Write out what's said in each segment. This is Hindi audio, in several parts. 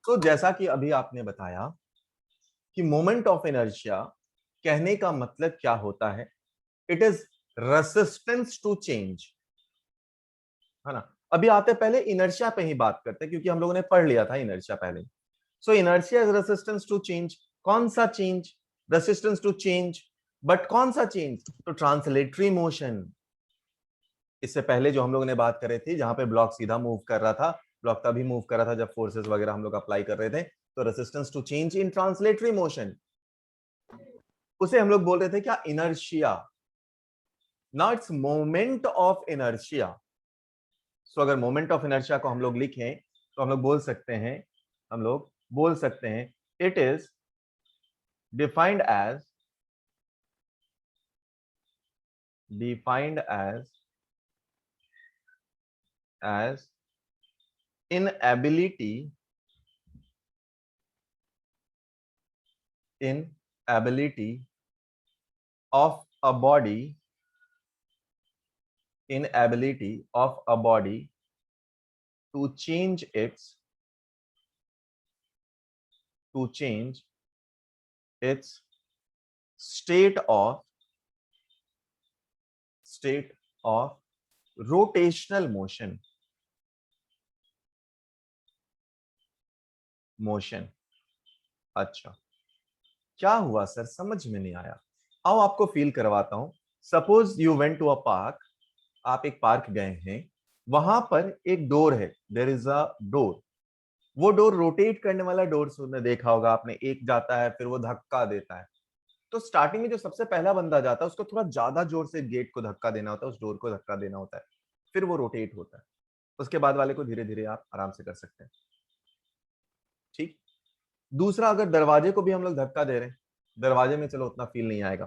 तो जैसा कि अभी आपने बताया कि मोमेंट ऑफ इनर्शिया कहने का मतलब क्या होता है, it is resistance to change, है ना। अभी आते पहले इनर्शिया पे ही बात करते हैं क्योंकि हम लोगों ने पढ़ लिया था इनर्शिया पहले। So inertia is resistance to change. कौन सा change? Resistance to change. But कौन सा चेंज? तो ट्रांसलेटरी मोशन। इससे पहले जो हम लोगों ने बात कर रहे थे जहां पे ब्लॉक सीधा मूव कर रहा था, ब्लॉक तभी मूव कर रहा था जब फोर्सेस वगैरह हम लोग अप्लाई कर रहे थे। तो resistance to change in translatory motion, उसे हम लोग बोल रहे थे क्या? Inertia. Now it's moment of inertia. So अगर मोमेंट ऑफ इनर्शिया को हम लोग लिखें तो हम लोग बोल सकते हैं, हम लोग बोल सकते हैं it is defined as defined as inability inability of a body inability of a body to change its state of rotational motion। अच्छा, क्या हुआ सर? समझ में नहीं आया। आओ आपको फील करवाता हूं। Suppose you went to a park. आप एक पार्क गए हैं, वहां पर एक डोर है, देयर इज अ डोर। वो डोर रोटेट करने वाला डोर तुमने देखा होगा आपने, एक जाता है फिर वो धक्का देता है। तो स्टार्टिंग में जो सबसे पहला बंदा जाता है उसको थोड़ा ज्यादा जोर से गेट को धक्का देना होता है, उस डोर को धक्का देना होता है, फिर वो रोटेट होता है। उसके बाद वाले को धीरे धीरे आप आराम से कर सकते हैं। ठीक। दूसरा, अगर दरवाजे को भी हम लोग धक्का दे रहे हैं, दरवाजे में चलो उतना फील नहीं आएगा।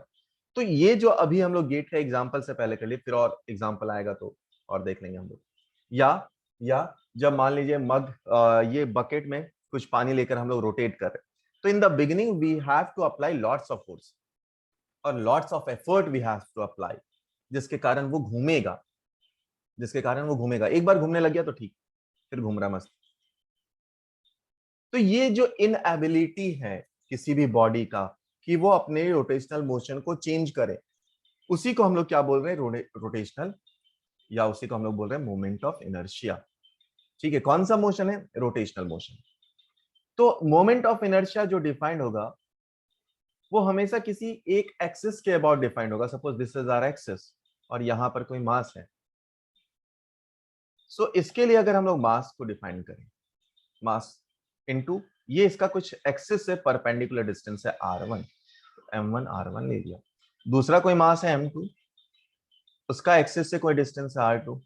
तो ये जो अभी हम लोग गेट का एग्जांपल से पहले कर लिए, फिर और एग्जांपल आएगा तो और देख लेंगे हम लोग। या जब मान लीजिए ये बकेट में कुछ पानी लेकर हम लोग रोटेट कर रहे हैं, तो in the beginning we have to apply lots of force और lots of effort we have to apply, जिसके कारण वो घूमेगा। एक बार घूमने लग गया तो ठीक, फिर घूम रहा मस्त। तो ये जो इनएबिलिटी है किसी भी बॉडी का कि वो अपने रोटेशनल मोशन को चेंज करे, उसी को हम लोग क्या बोल रहे हैं? रोटेशनल, या उसी को हम लोग बोल रहे हैं मोमेंट ऑफ इनर्शिया। ठीक है, कौन सा मोशन है? Rotational motion. तो मोमेंट ऑफ इनर्शिया जो डिफाइंड होगा वो हमेशा किसी एक एक्सिस के अबाउट डिफाइंड होगा। Suppose this is our axis और यहां पर कोई मास है। सो इसके लिए अगर हम लोग मास को डिफाइन करें, मास इनटू ये इसका कुछ एक्सिस से परपेंडिकुलर डिस्टेंस है r1, m1 r1 ले लिया। दूसरा कोई मास है m2, उसका एक्सिस से कोई डिस्टेंस है r2,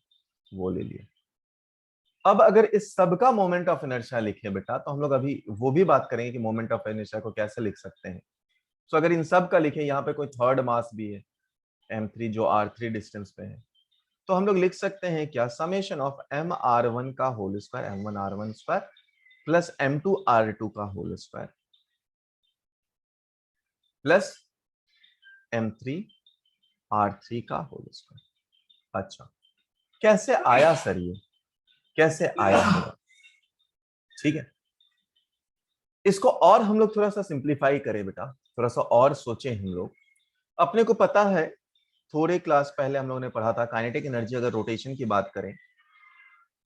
वो ले लिया। अब अगर इस सब का मोमेंट ऑफ इनर्शिया लिखे बेटा, तो हम लोग अभी वो भी बात करेंगे कि मोमेंट ऑफ इनर्शिया को कैसे लिख सकते हैं। सो अगर इन सब का लिखे, यहाँ पे कोई थर्ड मास भी है m3 जो r3 डिस्टेंस पे है, तो हम लोग लिख सकते हैं क्या? समेशन ऑफ mr1 का whole square, m1 r1 square plus m2 r2 का whole square plus m3 r3 का होल स्क्वायर। अच्छा, कैसे आया सर? ये कैसे आया होगा? ठीक है, इसको और हम लोग थोड़ा सा सिंप्लीफाई करें बेटा, थोड़ा सा और सोचें हम लोग। अपने को पता है, थोड़े क्लास पहले हम लोगों ने पढ़ा था काइनेटिक एनर्जी अगर रोटेशन की बात करें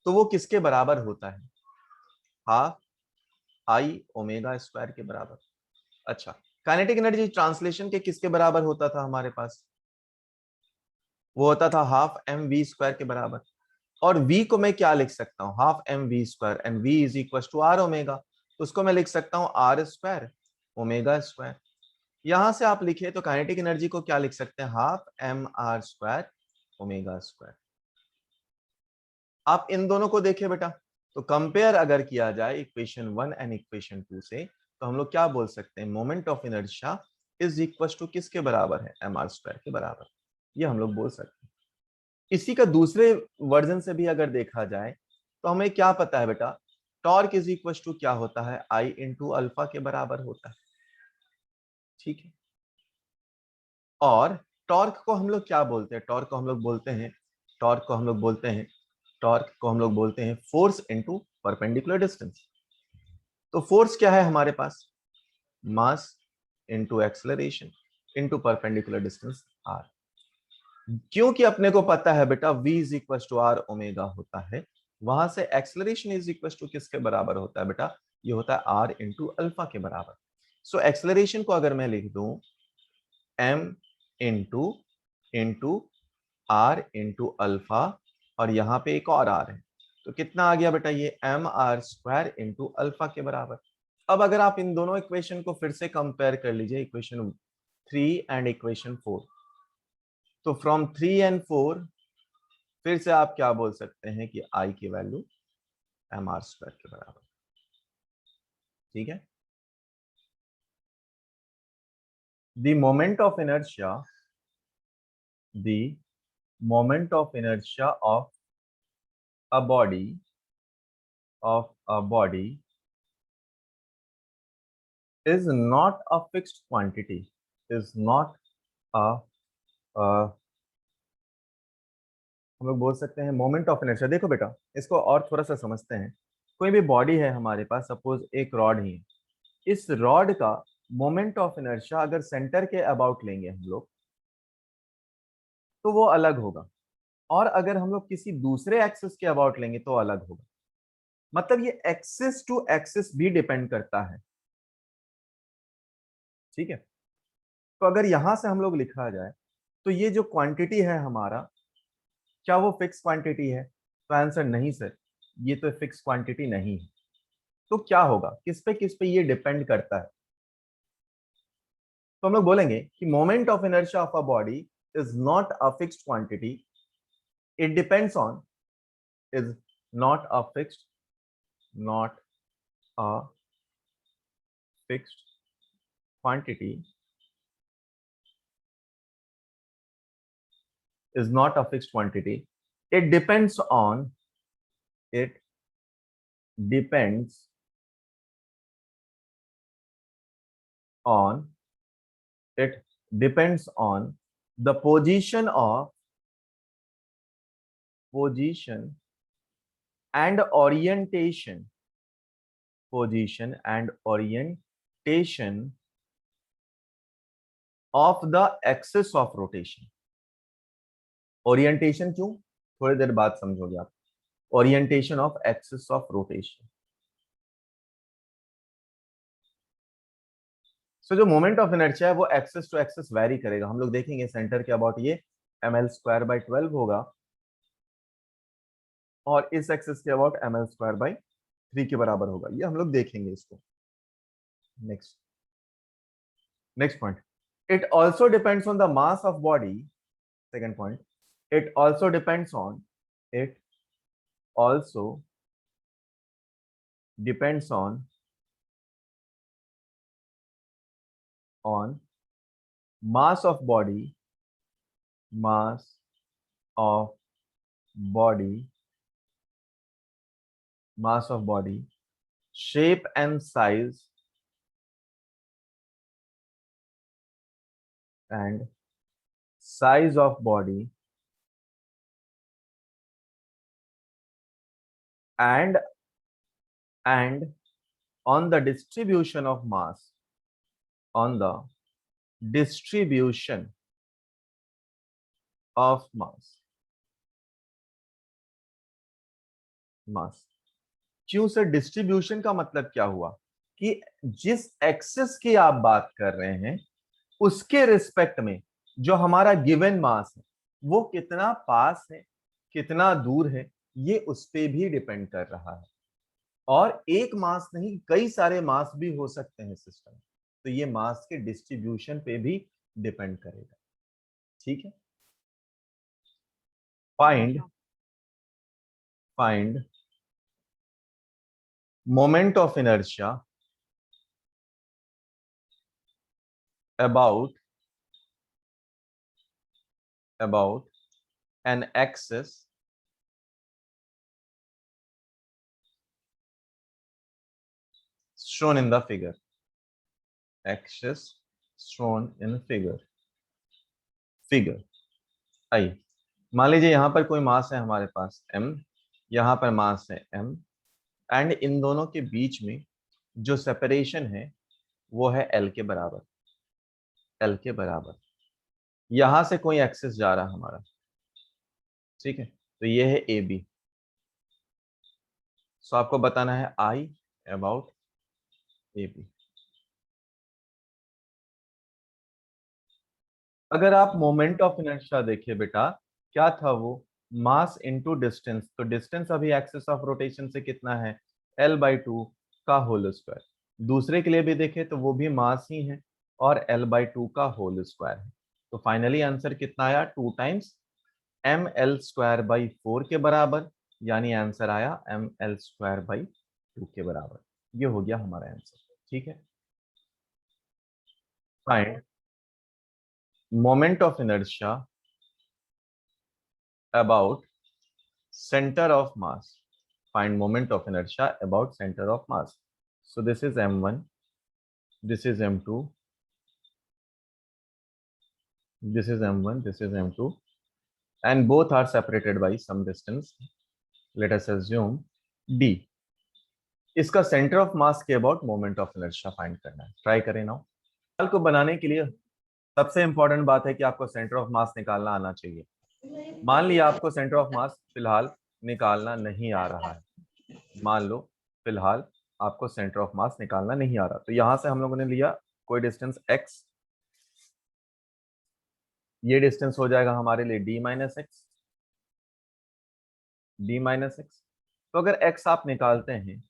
तो वो किसके बराबर होता है? हाफ आई ओमेगा स्क्वायर के बराबर। अच्छा, काइनेटिक एनर्जी ट्रांसलेशन के किसके बराबर होता था हमारे पास? वो होता था हाफ एम वी स्क्वायर के बराबर। और v को मैं क्या लिख सकता हूँ? Half M V square, and v is equal to R omega. तो उसको मैं लिख सकता हूँ आर स्क्वायर ओमेगा स्क्वायर। यहां से आप लिखे तो काइनेटिक एनर्जी को क्या लिख सकते हैं? Half M R square omega square. आप इन दोनों को देखिए बेटा, तो कंपेयर अगर किया जाए इक्वेशन 1 एंड इक्वेशन 2 से, तो हम लोग क्या बोल सकते हैं? Moment of inertia is equal to किसके बराबर है? एम आर स्क्वायर के बराबर। ये हम लोग बोल सकते हैं। इसी का दूसरे वर्जन से भी अगर देखा जाए तो हमें क्या पता है बेटा? टॉर्क इज इक्वल टू क्या होता है? आई इंटू अल्फा के बराबर होता है। ठीक है, और टॉर्क को हम लोग क्या बोलते हैं? टॉर्क को हम लोग बोलते हैं फोर्स इनटू परपेंडिकुलर डिस्टेंस। तो फोर्स क्या है हमारे पास, mass into acceleration into perpendicular distance R. क्योंकि अपने को पता है बेटा v is equal to R omega होता है, वहां से एक्सेलरेशन इज इक्वल टू किसके बराबर होता है बेटा, ये होता है आर इंटू अल्फा के बराबर। सो एक्सेलरेशन को अगर मैं लिख दूं m into into R into alpha, और यहां पे एक और आर है, तो कितना आ गया बेटा, ये M R square into alpha के बराबर। अब अगर आप इन दोनों इक्वेशन को फिर से कंपेयर कर लीजिए, इक्वेशन 3 एंड इक्वेशन 4, तो फ्रॉम 3 एंड 4 फिर से आप क्या बोल सकते हैं कि आई की वैल्यू एम आर स्क्वायर के बराबर। ठीक है, the moment of inertia, the moment of inertia of a body, of a body is not a fixed quantity, is not a हम लोग बोल सकते हैं मोमेंट ऑफ इनर्शिया। देखो बेटा, इसको और थोड़ा सा समझते हैं। कोई भी बॉडी है हमारे पास, सपोज एक रॉड ही है, इस रॉड का मोमेंट ऑफ इनर्शिया अगर सेंटर के अबाउट लेंगे हम लोग तो वो अलग होगा, और अगर हम लोग किसी दूसरे एक्सिस के अबाउट लेंगे तो अलग होगा। मतलब ये एक्सिस टू एक्सिस भी डिपेंड करता है। ठीक है, तो अगर यहां से हम लोग लिखा जाए तो ये जो क्वांटिटी है हमारा, क्या वो फिक्स क्वांटिटी है, तो आंसर नहीं सर, ये तो फिक्स क्वांटिटी नहीं है। तो क्या होगा, किस पे ये डिपेंड करता है, तो हम लोग बोलेंगे कि moment of inertia of a body is not a fixed quantity, it depends on, is not a fixed, not a fixed quantity, is not a fixed quantity, it depends on, it depends on, it depends on the position of, position and orientation, position and orientation of the axis of rotation। Orientation क्यों, थोड़ी देर बाद समझोगे आप। Orientation of axis of rotation. So जो मोमेंट ऑफ इनर्शिया है वो एक्सिस टू एक्सिस वेरी करेगा। हम लोग देखेंगे सेंटर के अबाउट ये ml स्क्वायर बाई 12 होगा, और इस एक्सिस के अबाउट ml स्क्वायर बाई 3 के बराबर होगा। ये हम लोग देखेंगे इसको। Next, next point, it also depends on the mass of body. Second point, it also depends on, it also depends on mass of body, mass of body, mass of body, shape and size, and size of body, and on the distribution of mass, on the distribution of mass, mass। क्यों सर, डिस्ट्रीब्यूशन का मतलब क्या हुआ कि जिस एक्सिस की आप बात कर रहे हैं उसके रिस्पेक्ट में जो हमारा गिवन मास है वो कितना पास है, कितना दूर है, ये उस पे भी डिपेंड कर रहा है। और एक मास नहीं, कई सारे मास भी हो सकते हैं सिस्टम, तो ये मास के डिस्ट्रीब्यूशन पे भी डिपेंड करेगा। ठीक है, find moment of inertia about an axis shown in the figure, axis shown in figure, आई। मान लीजिए यहां पर कोई मास है हमारे पास m, यहां पर मास है m, एंड इन दोनों के बीच में जो सेपरेशन है वो है एल के बराबर, एल के बराबर। यहां से कोई एक्सेस जा रहा हमारा, ठीक है, तो ये है ए बी। सो आपको बताना है आई अबाउट ए बी। अगर आप मोमेंट ऑफ इनर्शिया देखिए बेटा, क्या था वो, मास इनटू डिस्टेंस। तो डिस्टेंस अभी एक्सिस ऑफ रोटेशन से कितना है, L/2 का होल स्क्वायर। दूसरे के लिए भी देखें तो वो भी मास ही है और L/2 का होल स्क्वायर है। तो फाइनली आंसर कितना आया, 2 टाइम्स ml² बाई 4 के बराबर, यानी आंसर आया ml²/2 के बराबर। ये हो गया हमारा आंसर, ठीक है। Find moment of inertia about center of mass. Find moment of inertia about center of mass. So this is m1, this is m2, this is m1, this is m2, and both are separated by some distance. Let us assume d. इसका सेंटर ऑफ मास के about moment of inertia find करना है। ट्राई करें नाउ। सवाल को बनाने के लिए सबसे इंपॉर्टेंट बात है कि आपको सेंटर ऑफ मास निकालना आना चाहिए। मान लिया आपको सेंटर ऑफ मास फिलहाल निकालना नहीं आ रहा है, मान लो फिलहाल आपको सेंटर ऑफ मास निकालना नहीं आ रहा, तो यहां से हम लोगों ने लिया कोई डिस्टेंस x, ये डिस्टेंस हो जाएगा हमारे लिए d-x। तो अगर x आप निकालते हैं,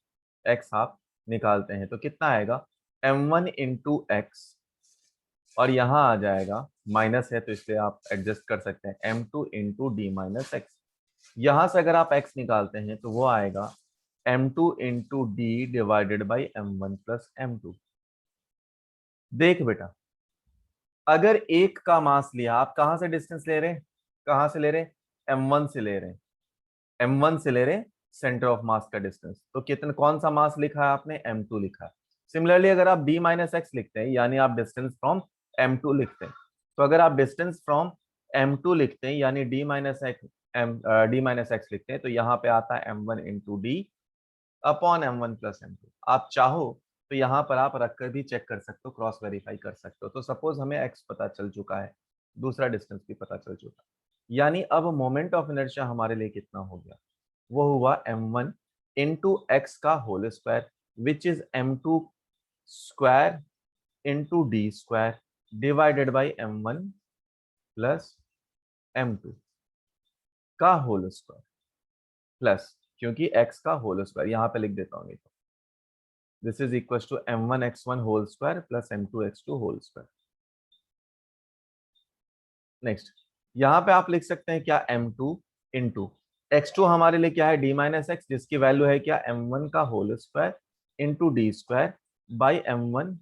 x आप निकालते हैं तो कितना आएगा, m1 इंटू एक्स, और यहां आ जाएगा माइनस है तो इसलिए आप एडजस्ट कर सकते हैं m2 इंटू d-x। यहां से अगर आप x निकालते हैं तो वो आएगा m2 into D divided by m1 plus m2। देख बेटा, अगर एक का मास लिया, आप कहां से डिस्टेंस ले रहे हैं, कहां से ले रहे हैं, m1 से ले रहे हैं, m1 से ले रहे हैं सेंटर ऑफ मास का डिस्टेंस, तो कितना, कौन सा मास लिखा है आपने, m2 लिखा है। सिमिलरली अगर आप d-x लिखते हैं, यानी आप डिस्टेंस फ्रॉम m2 लिखते हैं, तो अगर आप डिस्टेंस फ्रॉम m2 लिखते हैं यानी d-x लिखते हैं, तो यहाँ पे आता है m1 into D upon m1 plus m2। आप चाहो तो यहाँ पर आप रखकर भी चेक कर सकते हो, क्रॉस वेरीफाई कर सकते हो। तो सपोज हमें x पता चल चुका है, दूसरा डिस्टेंस भी पता चल चुका है, यानी अब मोमेंट ऑफ इनर्शिया हमारे लिए कितना हो गया, वो हुआ m1 इंटू एक्स का whole square, which is m2 square into D square divided by m1 plus m2 का होल स्क्वायर, प्लस क्योंकि x का होल स्क्वायर यहाँ पे लिख देता हूँ, तो this is equal to m1x1 whole square plus m2x2 whole square. Next, यहाँ पे आप लिख सकते हैं क्या, m2 इंटू x2 हमारे लिए क्या है, d-x, जिसकी वैल्यू है क्या, m1 का whole square into D square by m1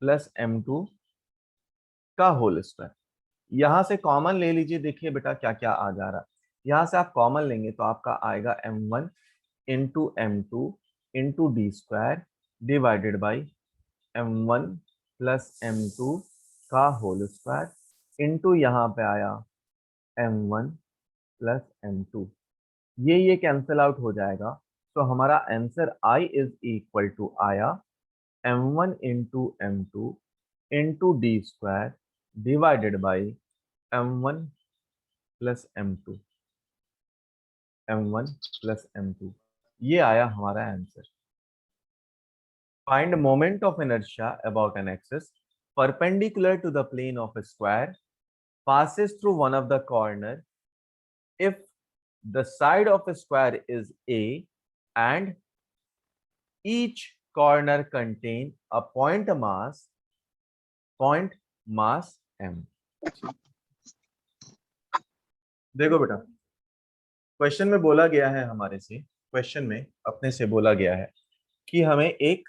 plus m2 का होल स्क्वायर। यहां से कॉमन ले लीजिए, देखिए बेटा क्या क्या आ जा रहा है। यहां से आप कॉमन लेंगे तो आपका आएगा m1 into m2 into D square divided by m1 plus m2 का होल स्क्वायर इंटू यहाँ पे आया m1 प्लस m2। ये कैंसिल आउट हो जाएगा, तो हमारा answer I is equal to आया m1 into m2 into D square divided by m1 plus m2, m1 plus m2। ये आया हमारा answer. Find moment of inertia about an axis perpendicular to the plane of a square passes through one of the corner if the side of a square is A and each corner contain a point mass m। देखो बेटा, क्वेश्चन में बोला गया है हमारे से, क्वेश्चन में अपने से बोला गया है कि हमें एक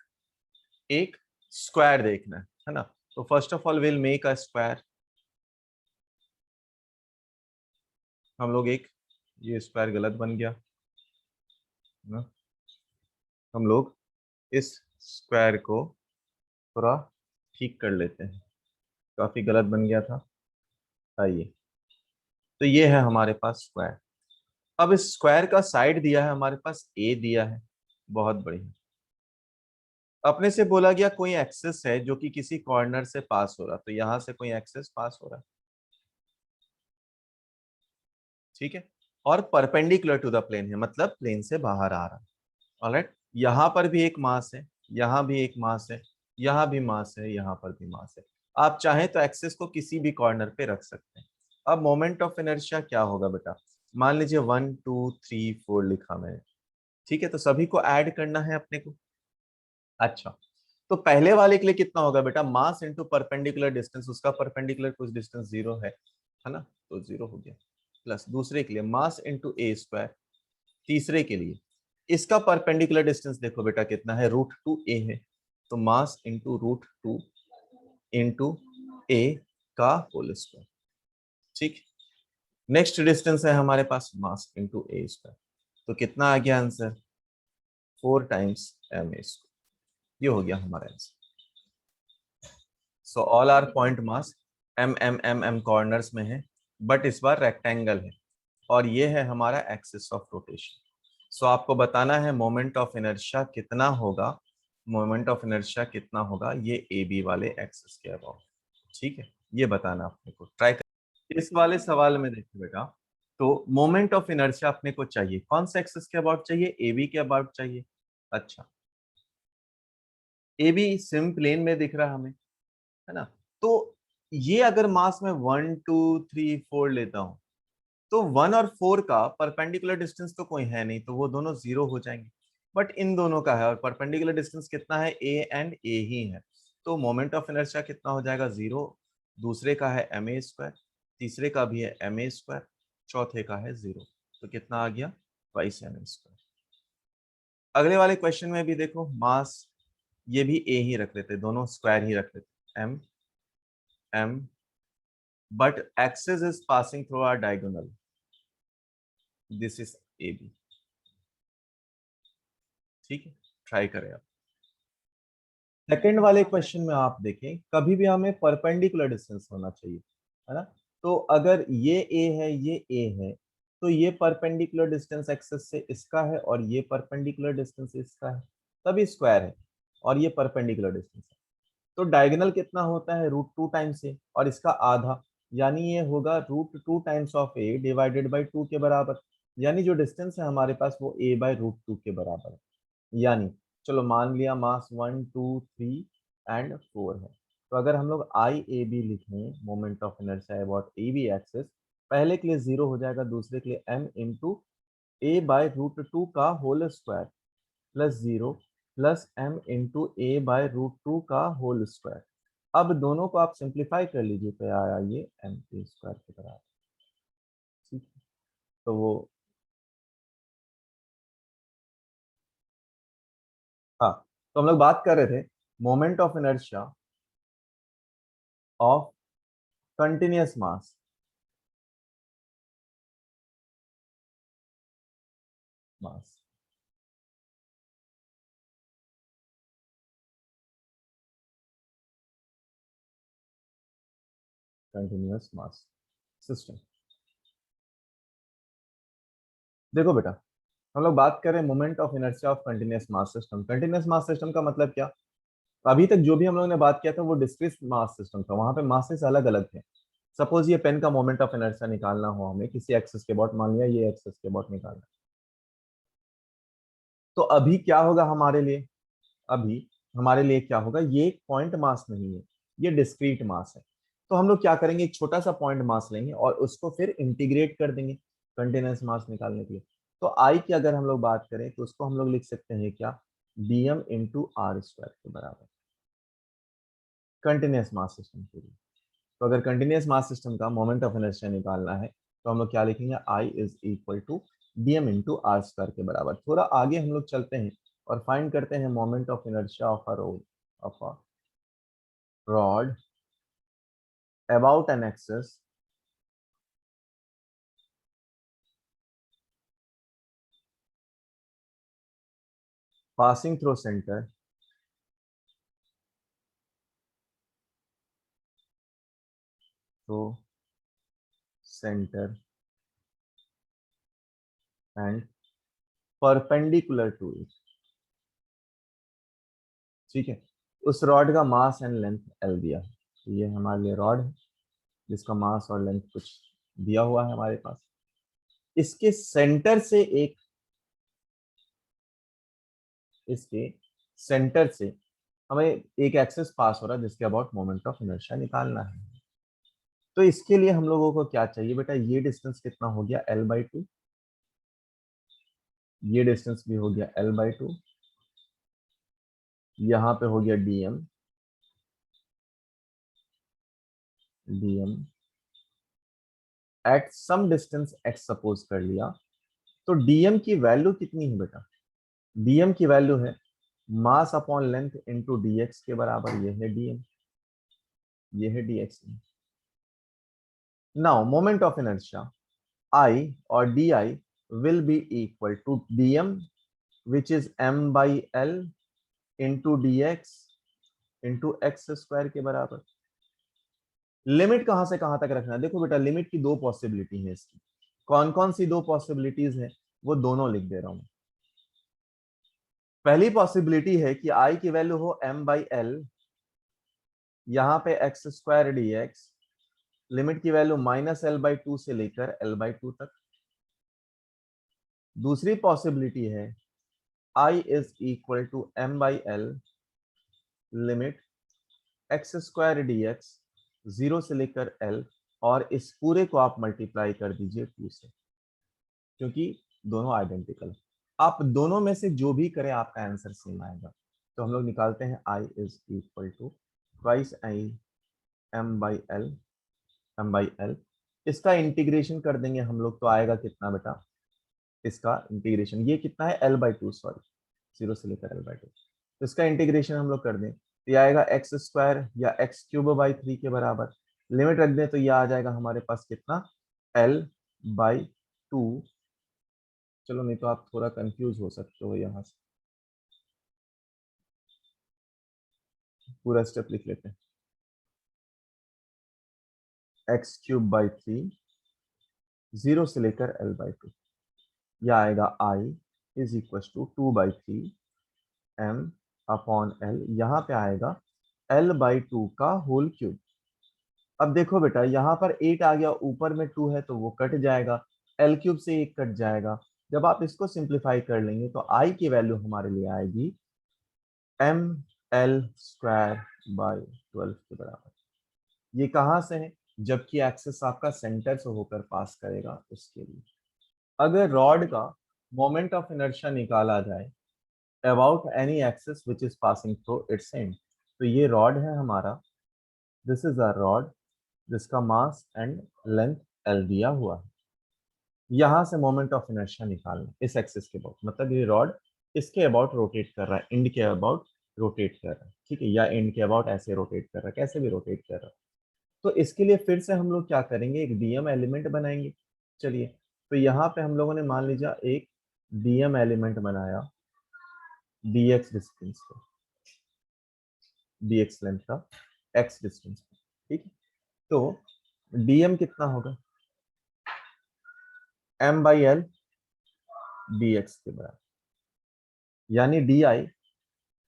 एक स्क्वायर देखना है ना। तो first of all will make a square. हम लोग एक, ये स्क्वायर गलत बन गया ना, हम लोग इस स्क्वायर को थोड़ा ठीक कर लेते हैं, काफी गलत बन गया था। आइए, तो ये है हमारे पास स्क्वायर। अब इस स्क्वायर का साइड दिया है हमारे पास, ए दिया है, बहुत बढ़िया। अपने से बोला गया कोई एक्सेस है जो कि किसी कॉर्नर से पास हो रहा, तो यहां से कोई एक्सेस पास हो रहा है, ठीक है, और परपेंडिकुलर टू द प्लेन है, मतलब प्लेन से बाहर आ रहा है। ऑलराइट, यहाँ पर भी एक मास है, यहाँ भी एक मास है, यहाँ भी मास है, यहाँ पर भी मास है। आप चाहें तो एक्सेस को किसी भी कॉर्नर पे रख सकते हैं। अब मोमेंट ऑफ इनर्शिया क्या होगा बेटा, मान लीजिए 1 2 3 4 लिखा मैंने, ठीक है, तो सभी को ऐड करना है अपने को। अच्छा, तो पहले वाले के लिए कितना होगा बेटा, मास इंटू परपेंडिकुलर डिस्टेंस, उसका परपेंडिकुलर कुछ डिस्टेंस 0 है ना, तो 0 हो गया, प्लस दूसरे के लिए मास इंटू ए स्क्वायर, तीसरे के लिए इसका परपेंडिकुलर डिस्टेंस देखो बेटा कितना है, √2a है, तो मास इंटू √2 इंटू ए का होल स्क्वायर, ठीक। नेक्स्ट डिस्टेंस है हमारे पास मास इंटू ए स्क्वायर, तो कितना आ गया answer, 4 times M A square, ये हो गया हमारा answer. So all are point mass M M M M corners में है, बट इस बार रेक्टेंगल है, और ये है हमारा एक्सिस ऑफ रोटेशन। सो आपको बताना है मोमेंट ऑफ इनर्शिया कितना होगा, मोमेंट ऑफ इनर्शिया कितना होगा ये ए बी वाले एक्सिस के अबाउट, ठीक है, ये बताना अपने को, ट्राई कर। इस वाले सवाल में देखिए बेटा, तो मोमेंट ऑफ इनर्शिया अपने को चाहिए कौन से एक्सिस के अबाउट चाहिए, ए बी के अबाउट चाहिए। अच्छा, ए बी सिम प्लेन में दिख रहा है हमें, है ना, तो ये अगर मास में 1 2 3 4 लेता हूं, तो 1 और 4 का परपेंडिकुलर डिस्टेंस तो कोई है नहीं, तो वो दोनों 0 हो जाएंगे, बट इन दोनों का है, और परपेंडिकुलर डिस्टेंस कितना है, ए एंड ए ही है, तो मोमेंट ऑफ इनर्शिया कितना हो जाएगा, 0, दूसरे का है एम ए स्क्वायर, तीसरे का भी है एम ए स्क्वायर, चौथे का है 0, तो कितना आ गया, 2m²। अगले वाले क्वेश्चन में भी देखो, मास ये भी ए ही रख लेते, दोनों स्क्वायर ही रख लेते, M M, but axis is passing through our diagonal, this is A B, ठीक है, ट्राई करें आप। सेकंड वाले क्वेश्चन में आप देखें, कभी भी हमें परपेंडिकुलर डिस्टेंस होना चाहिए, है ना, तो अगर ये ए है, ये ए है, तो ये परपेंडिकुलर डिस्टेंस एक्सिस से इसका है, और ये परपेंडिकुलर डिस्टेंस इसका है, तभी स्क्वायर है, और ये परपेंडिकुलर डिस्टेंस है, तो डायगोनल कितना होता है, √2 टाइम्स ए, और इसका आधा, यानी ये होगा √2 times of A divided by 2 के बराबर, यानी जो डिस्टेंस है हमारे पास वो ए बाई √2 के बराबर है, यानी चलो मान लिया मास 1 2 3 एंड 4 है, तो अगर हम लोग आई ए बी लिखें, moment of inertia about A B axis, पहले के लिए 0 हो जाएगा, दूसरे के लिए m इंटू ए बाई √2 का whole square plus 0 plus m into A by √2 का होल स्क्वायर। अब दोनों को आप सिंप्लीफाई कर लीजिए, तो आया ये m के स्क्वायर के बराबर, ठीक है, तो वो, हाँ, तो हम लोग बात कर रहे थे moment of inertia of continuous mass, mass continuous mass system. देखो बेटा, हम लोग बात करें moment of inertia of continuous mass system, continuous mass system का मतलब क्या, अभी तक जो भी हम लोगों ने बात किया था वो डिस्क्रीट मास सिस्टम था, वहां पे मासेस अलग अलग थे। सपोज ये पेन का मोमेंट ऑफ इनर्शिया निकालना हो हमें किसी एक्सिस के अबाउट, मान लिया ये एक्सिस के अबाउट निकालना, तो अभी क्या होगा हमारे लिए, अभी हमारे लिए क्या होगा, ये एक पॉइंट मास नहीं है, ये डिस्क्रीट मास है, तो हम लोग क्या करेंगे, एक छोटा सा पॉइंट मास लेंगे और उसको फिर इंटीग्रेट कर देंगे कंटिन्यूअस मास निकालने के लिए। तो आई की अगर हम लोग बात करें तो उसको हम लोग लिख सकते हैं क्या, dm इंटू आर स्क्वायर के बराबर, कंटिन्यूअस मास सिस्टम के लिए। तो अगर कंटिन्यूअस मास सिस्टम का मोमेंट ऑफ इनर्शिया निकालना है, तो हम लोग क्या लिखेंगे, I is equal to dm into R square के बराबर। थोड़ा आगे हम लोग चलते हैं और फाइंड करते हैं moment of inertia of a road, of a rod about an axis passing through through center and perpendicular to it, ठीक है। उस रॉड का मास एंड लेंथ एल दिया है, तो ये हमारे लिए रॉड है जिसका मास और लेंथ कुछ दिया हुआ है हमारे पास। इसके सेंटर से एक, इसके सेंटर से हमें एक एक्सिस पास हो रहा है जिसके अबाउट मोमेंट ऑफ इनर्शिया निकालना है। तो इसके लिए हम लोगों को क्या चाहिए बेटा, ये डिस्टेंस कितना हो गया L/2, ये डिस्टेंस भी हो गया L/2, यहाँ पे हो गया dm, dm at some distance x suppose कर लिया। तो dm की वैल्यू कितनी है बेटा, dm की वैल्यू है mass upon length into dx के बराबर, ये है dm, ये है dx। Now moment of inertia I और di will be equal to dm which is m/l into dx into x square के बराबर। लिमिट कहां से कहां तक रखना है, देखो बेटा लिमिट की दो पॉसिबिलिटी है इसकी। कौन कौन सी दो पॉसिबिलिटीज है, वो दोनों लिख दे रहा हूं। पहली पॉसिबिलिटी है कि I की वैल्यू हो m/l, यहां पे x स्क्वायर dx, लिमिट की वैल्यू -l/2 से लेकर l/2 तक। दूसरी पॉसिबिलिटी है I is equal to m/l, limit x square dx 0 से लेकर l, और इस पूरे को आप मल्टीप्लाई कर दीजिए 2 से, क्योंकि दोनों आइडेंटिकल है। आप दोनों में से जो भी करें आपका आंसर सेम आएगा। तो हम लोग निकालते हैं I is equal to twice I m/l, इसका इंटीग्रेशन कर देंगे हम लोग तो आएगा कितना बेटा, इसका इंटीग्रेशन, ये कितना है L/2, सॉरी 0 से लेकर L/2, तो इसका इंटीग्रेशन हम लोग कर दें तो ये आएगा एक्स स्क्वायर या x³/3 के बराबर। लिमिट रख दें तो ये आ जाएगा हमारे पास कितना, L/2। चलो नहीं तो आप थोड़ा कंफ्यूज हो सकते हो, यहाँ से पूरा स्टेप लिख लेते हैं। x³/3 0 से लेकर L/2, यह आएगा I is equal to 2/3 m upon l, यहाँ पे आएगा L/2 का होल क्यूब। अब देखो बेटा यहाँ पर 8 आ गया, ऊपर में 2 है तो वो कट जाएगा, L³ से 1 कट जाएगा। जब आप इसको सिंप्लीफाई कर लेंगे तो I की वैल्यू हमारे लिए आएगी ml²/12 के बराबर। ये कहाँ से है, जबकि एक्सेस आपका सेंटर से होकर पास करेगा उसके लिए। अगर रॉड का मोमेंट ऑफ इनर्शिया निकाला जाए about any axis which is passing through its end, तो ये रॉड है हमारा, दिस इज अ रॉड जिसका मास एंड लेंथ एल दिया हुआ है। यहां से मोमेंट ऑफ इनर्शिया निकालना इस एक्सिस के अबाउट, मतलब ये रॉड इसके अबाउट रोटेट कर रहा है, एंड के अबाउट रोटेट कर रहा है, ठीक है, या एंड के अबाउट ऐसे रोटेट कर रहा है, कैसे भी रोटेट कर रहा है। तो इसके लिए फिर से हम लोग क्या करेंगे, एक डीएम एलिमेंट बनाएंगे। चलिए, तो यहाँ पे हम लोगों ने मान लीजिए एक डीएम एलिमेंट बनाया dx डिस्टेंस पे, dx लेंथ का x डिस्टेंस पे, ठीक है। तो dm कितना होगा, m/l dx के बराबर, यानी di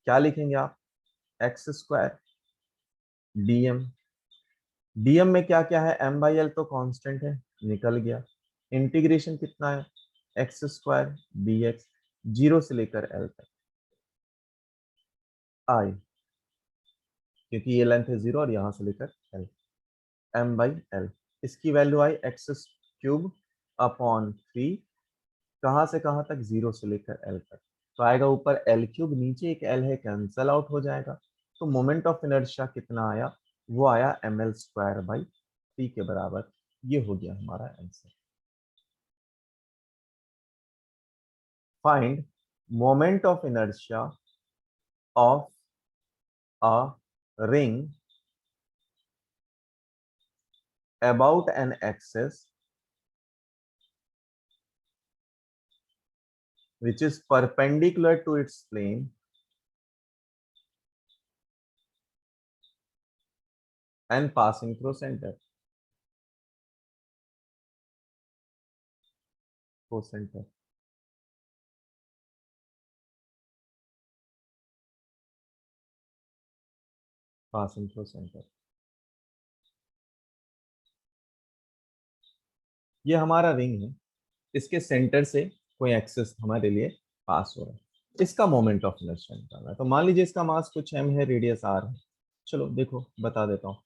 क्या लिखेंगे आप, x² dm, dm में क्या क्या है, m/l तो कांस्टेंट है, निकल गया। इंटीग्रेशन कितना है, x² dx 0 से लेकर l तक, i, क्योंकि ये लेंथ है 0 और यहां से लेकर l, m/l, इसकी वैल्यू आई x³ अपॉन 3, कहां से कहां तक, 0 से लेकर l तक, तो आएगा ऊपर L³ नीचे एक l है, कैंसल आउट हो जाएगा। तो मोमेंट ऑफ इनर्शिया कितना आया, वो आया ml²/3 के बराबर। ये हो गया हमारा answer. Find moment of inertia of a ring about an axis which is perpendicular to its plane and passing through center, through center। passing through center। ये हमारा रिंग है, इसके सेंटर से कोई एक्सेस हमारे लिए पास हो रहा है, इसका मोमेंट ऑफ इनर्शिया निकालना है। तो मान लीजिए इसका मास कुछ m है, रेडियस r है। चलो देखो बता देता हूँ।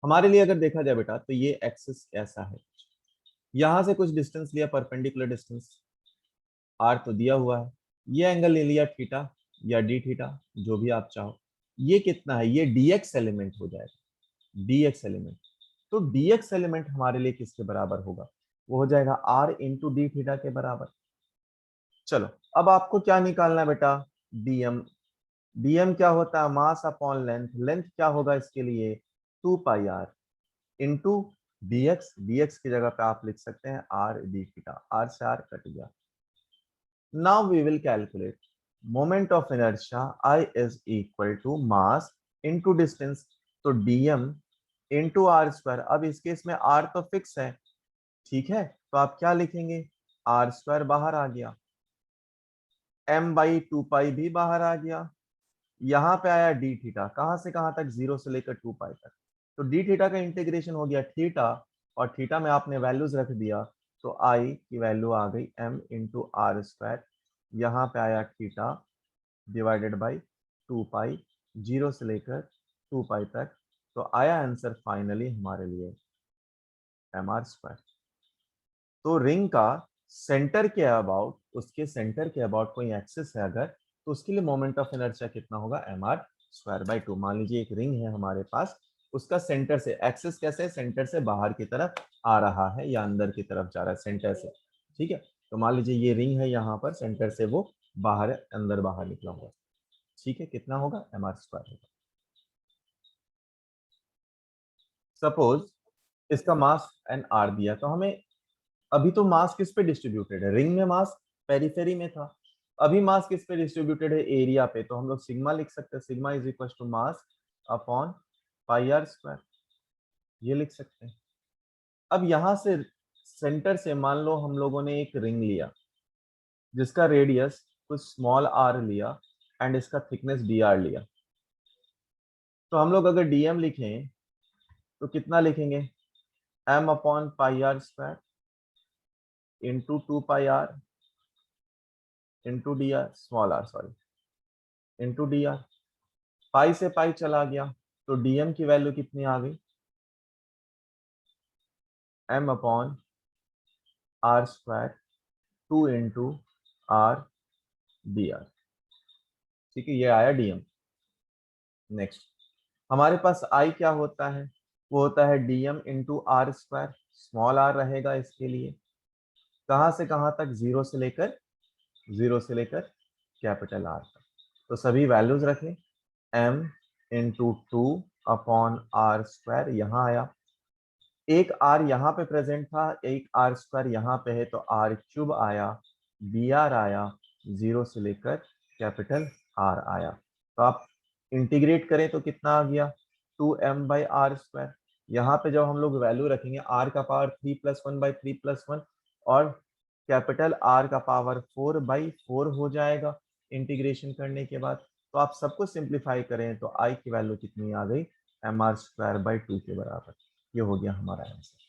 हमारे लिए अगर देखा जाए बेटा तो ये एक्सेस ऐसा है, यहां से कुछ डिस्टेंस लिया, परपेंडिकुलर डिस्टेंस r तो दिया हुआ है, ये एंगल ले लिया थीटा या डी थीटा, जो भी आप चाहो। ये कितना है, ये dx एलिमेंट हो जाएगा, dx एलिमेंट। तो dx एलिमेंट हमारे लिए किसके बराबर होगा, वो हो जाएगा r इंटू डी थीटा के बराबर। चलो अब आपको क्या निकालना है बेटा, dm। dm क्या होता है, मास अपॉन लेंथ। लेंथ क्या होगा इसके लिए, 2 pi R into dx। dx की जगह पे आप लिख सकते हैं r डी थीटा, r से r कट गया। Now we will calculate moment of inertia, I is equal to mass into distance, तो dm इंटू आर स्क्वायर। अब इस केस में r तो फिक्स है, ठीक है, तो आप क्या लिखेंगे, आर स्क्वायर बाहर आ गया, m बाई 2 पाई भी बाहर आ गया, यहाँ पे आया डी थीटा, कहां से कहां तक, 0 से लेकर 2 पाई तक। तो डी थीटा का इंटीग्रेशन हो गया थीटा, और थीटा में आपने वैल्यूज रख दिया, तो आई की वैल्यू आ गई m इंटू आर स्क्वायर, यहाँ पे आया थीटा डिवाइडेड बाई 2 पाई, 0 से लेकर 2 पाई तक। तो आया आंसर फाइनली हमारे लिए एम आर स्क्वायर। तो रिंग का सेंटर के अबाउट, उसके सेंटर के अबाउट कोई एक्सिस है अगर, तो उसके लिए मोमेंट ऑफ इनर्शिया कितना होगा, एम आर स्क्वायर बाई 2। मान लीजिए एक रिंग है हमारे पास, उसका सेंटर से एक्सिस कैसे, सेंटर से बाहर की तरफ आ रहा है या अंदर की तरफ जा रहा है, सेंटर से, ठीक है। तो मान लीजिए ये रिंग है, यहाँ पर सेंटर से वो बाहर अंदर बाहर निकला हुआ, ठीक है, कितना होगा, एम आर स्क्वायर होगा। सपोज इसका मास एन आर दिया, तो हमें अभी तो मास किस पे डिस्ट्रीब्यूटेड है, रिंग में मास पेरिफेरी में था, अभी मास किस पे डिस्ट्रीब्यूटेड है, एरिया पे। तो हम लोग सिग्मा लिख सकते हैं, sigma is equal to mass upon pi R square, ये लिख सकते हैं। अब यहां से सेंटर से मान लो हम लोगों ने एक रिंग लिया जिसका रेडियस कुछ स्मॉल आर लिया एंड इसका थिकनेस डी आर लिया। तो हम लोग अगर डीएम लिखें तो कितना लिखेंगे, M upon pi R square into 2 pi R into D R, small R sorry, into D R. Pi से पाई चला गया, तो डीएम की वैल्यू कितनी आ गई, M upon R square 2 into R D R, ठीक है, ये आया डीएम। नेक्स्ट हमारे पास आई क्या होता है, वो होता है DM into R square, small R रहेगा इसके लिए, कहां से कहां तक, 0 से लेकर कैपिटल आर तक। तो सभी वैल्यूज रखें, m into 2 upon R square, यहाँ आया, एक आर यहाँ पे प्रेजेंट था, एक आर स्क्वायर यहाँ पे है, तो आर क्यूब आया, बी आर आया, 0 से लेकर कैपिटल आर आया। तो आप इंटीग्रेट करें तो कितना आ गया, 2m बाई आर स्क्वायर। यहाँ पे जब हम लोग वैल्यू रखेंगे, आर का पावर 3+1/3+1 और कैपिटल आर का पावर 4/4 हो जाएगा इंटीग्रेशन करने के बाद। तो आप सबको सिंप्लीफाई करें तो आई की वैल्यू कितनी आ गई, एम आर स्क्वायर बाई 2 के बराबर। ये हो गया हमारा answer.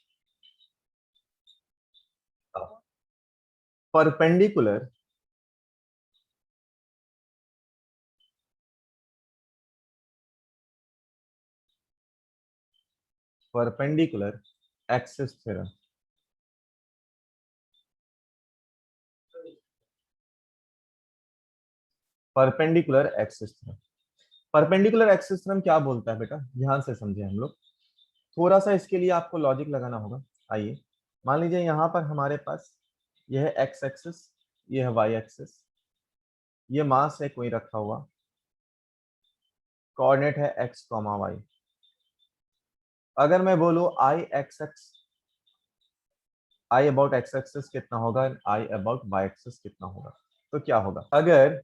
Perpendicular perpendicular axis theorem, perpendicular axis theorem. Perpendicular axis theorem क्या बोलता है बेटा, ध्यान से समझे हम लोग, थोड़ा सा इसके लिए आपको लॉजिक लगाना होगा। आइए मान लीजिए यहाँ पर हमारे पास यह है एक्स एक्सिस, यह है वाई एक्सिस, ये मास है कोई रखा हुआ, कोऑर्डिनेट है एक्स कॉमा वाई। अगर मैं बोलूं I X X, I about X axis कितना होगा, आई अबाउट वाई एक्सिस कितना होगा, तो क्या होगा, अगर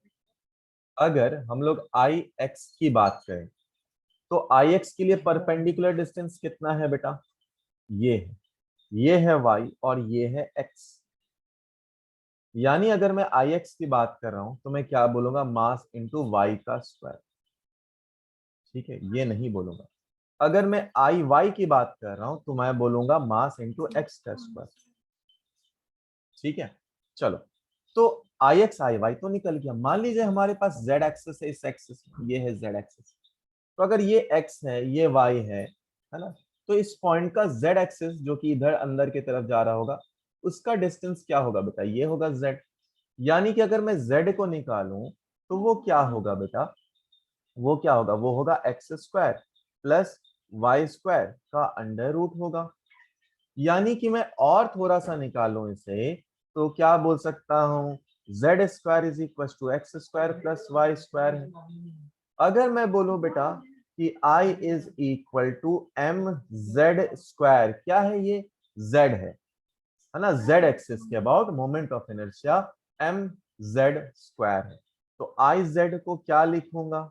अगर हम लोग आई एक्स की बात करें तो आई एक्स के लिए परपेंडिकुलर डिस्टेंस कितना है बेटा, ये है, ये है y और ये है x। यानी अगर मैं आई एक्स की बात कर रहा हूं तो मैं क्या बोलूंगा, मास इंटू वाई का स्क्वायर, ठीक है, ये नहीं बोलूंगा। अगर मैं आई वाई की बात कर रहा हूं तो मैं बोलूंगा मास इंटू एक्स का स्क्वायर। ठीक है, चलो, तो आई एक्स आई वाई तो निकल गया। मान लीजिए हमारे पास जेड एक्सिस है, इस एक्सिस में ये है जेड एक्सिस, तो अगर ये एक्स है ये वाई है ना, तो इस पॉइंट का जेड एक्सिस जो कि इधर अंदर की तरफ जा रहा होगा, उसका डिस्टेंस क्या होगा बेटा, ये होगा जेड। यानी कि अगर मैं जेड को निकालूं तो वो क्या होगा बेटा, वो क्या होगा, वो होगा X square plus Y square का अंडर रूट होगा। यानी कि मैं और थोड़ा सा निकालूं इसे तो क्या बोल सकता हूं, Z square is equal to X square plus Y square है। अगर मैं बोलूं बेटा कि I is equal to M Z square, क्या है ये, जेड है ना, जेड एक्सिस के about moment of inertia M Z square है। तो आई जेड को क्या लिखूंगा,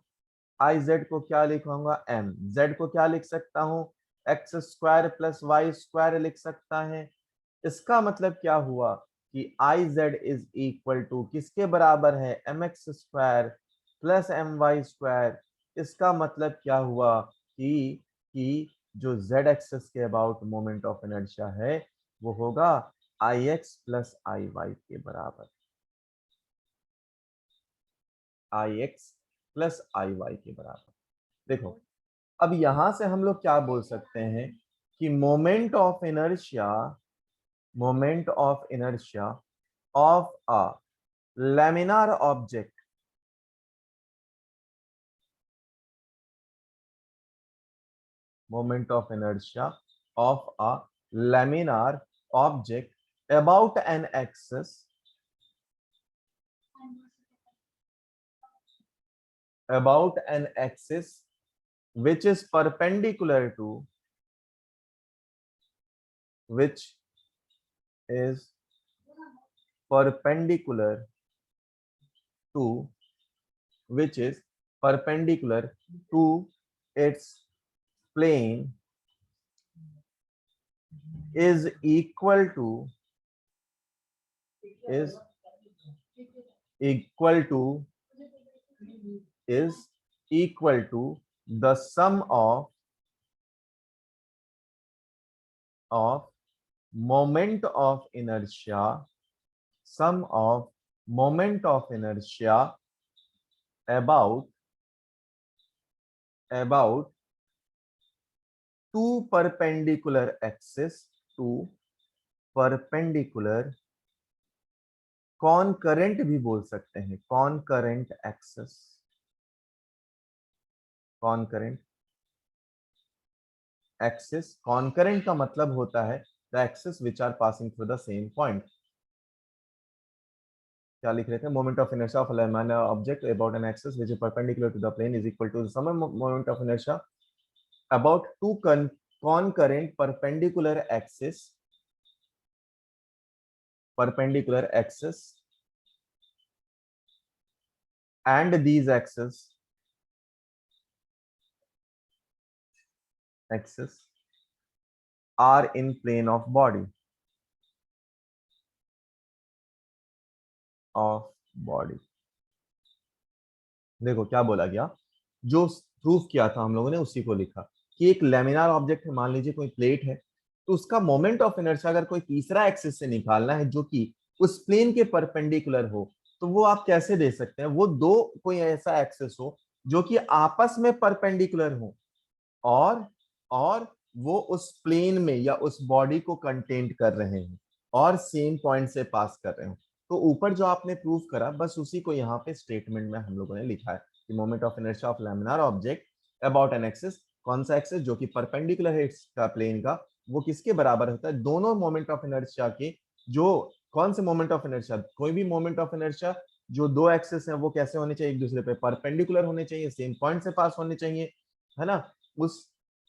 आई जेड को क्या लिखूंगा, एम जेड को क्या लिख सकता हूं, X square plus Y square लिख सकता है। इसका मतलब क्या हुआ कि I Z is equal to किसके बराबर है, M X square plus M Y square. इसका मतलब क्या हुआ कि जो जेड एक्सिस के अबाउट मोमेंट ऑफ इनर्शिया है वो होगा I X plus I Y के बराबर, I X plus I Y के बराबर। देखो, अब यहां से हम लोग क्या बोल सकते हैं कि moment of inertia of a laminar object, moment of inertia of a laminar object about an axis which is perpendicular to which is perpendicular to which is perpendicular to its plane is equal to is equal to is equal to the sum of moment of inertia, sum of moment of inertia about two perpendicular axes, two perpendicular concurrent भी बोल सकते हैं, concurrent axis, concurrent axis, concurrent का मतलब होता है the axis which are passing through the same point। क्या लिख रहे थे, moment of inertia of a laminar object about an axis which is perpendicular to the plane is equal to the sum of moment of inertia about two concurrent perpendicular axes and these axes are in plane of body देखो क्या बोला गया, जो प्रूफ किया था हम लोगों ने उसी को लिखा कि एक लेमिनार ऑब्जेक्ट है, मान लीजिए कोई प्लेट है, तो उसका मोमेंट ऑफ इनर्शिया अगर कोई तीसरा एक्सिस से निकालना है जो कि उस प्लेन के परपेंडिकुलर हो, तो वो आप कैसे दे सकते हैं, वो दो कोई ऐसा एक्सिस हो जो कि आपस में परपेंडिकुलर हो और और वो उस प्लेन में या उस बॉडी को कंटेंट कर रहे हैं और सेम पॉइंट से पास कर रहे हो। तो ऊपर जो आपने प्रूफ करा बस उसी को यहाँ पे स्टेटमेंट में हम लोगों ने लिखा है कि moment of inertia of laminar object about an axis, कौन सा एक्सिस जो कि परपेंडिकुलर है इसका प्लेन का, वो किसके बराबर होता है, दोनों मोमेंट ऑफ इनर्शिया के, जो कौन से मोमेंट ऑफ इनर्शिया, कोई भी मोमेंट ऑफ इनर्शिया जो दो एक्सिस है वो कैसे होने चाहिए, एक दूसरे पे परपेंडिकुलर होने चाहिए, सेम पॉइंट से पास होने चाहिए, है ना, उस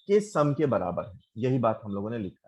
के सम के बराबर है। यही बात हम लोगों ने लिखी।